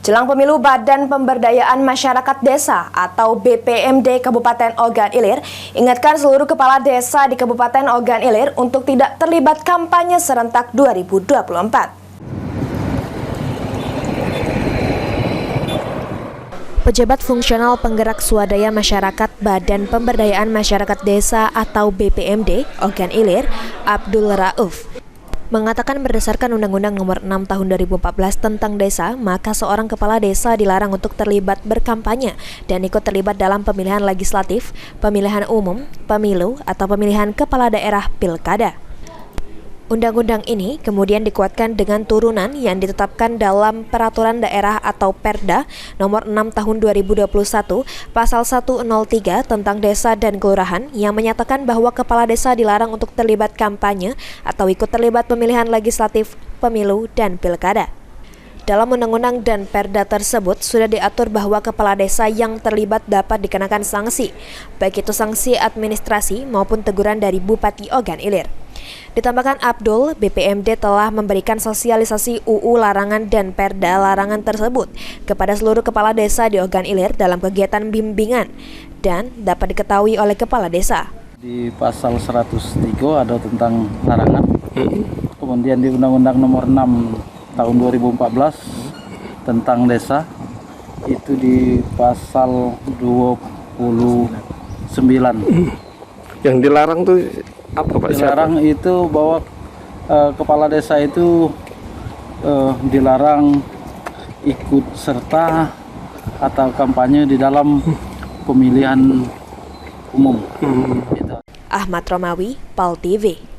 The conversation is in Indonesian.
Jelang pemilu, Badan Pemberdayaan Masyarakat Desa atau BPMD Kabupaten Ogan Ilir ingatkan seluruh kepala desa di Kabupaten Ogan Ilir untuk tidak terlibat kampanye serentak 2024. Pejabat Fungsional Penggerak Swadaya Masyarakat Badan Pemberdayaan Masyarakat Desa atau BPMD Ogan Ilir, Abdul Rauf, mengatakan berdasarkan Undang-Undang Nomor 6 Tahun 2014 tentang desa, maka seorang kepala desa dilarang untuk terlibat berkampanye dan ikut terlibat dalam pemilihan legislatif, pemilihan umum, pemilu, atau pemilihan kepala daerah pilkada. Undang-undang ini kemudian dikuatkan dengan turunan yang ditetapkan dalam Peraturan Daerah atau Perda Nomor 6 Tahun 2021 Pasal 103 tentang Desa dan Kelurahan yang menyatakan bahwa kepala desa dilarang untuk terlibat kampanye atau ikut terlibat pemilihan legislatif, pemilu, dan pilkada. Dalam undang-undang dan perda tersebut sudah diatur bahwa kepala desa yang terlibat dapat dikenakan sanksi, baik itu sanksi administrasi maupun teguran dari Bupati Ogan Ilir. Ditambahkan Abdul, BPMD telah memberikan sosialisasi UU larangan dan perda larangan tersebut kepada seluruh kepala desa di Ogan Ilir dalam kegiatan bimbingan dan dapat diketahui oleh kepala desa. Di pasal 103 ada tentang larangan, kemudian di Undang-Undang Nomor 6 Tahun 2014 tentang desa, itu di pasal 29. Yang dilarang tuh apa Pak? Dilarang itu bahwa kepala desa itu dilarang ikut serta atau kampanye di dalam pemilihan umum. Ahmad Romawi, PAL TV.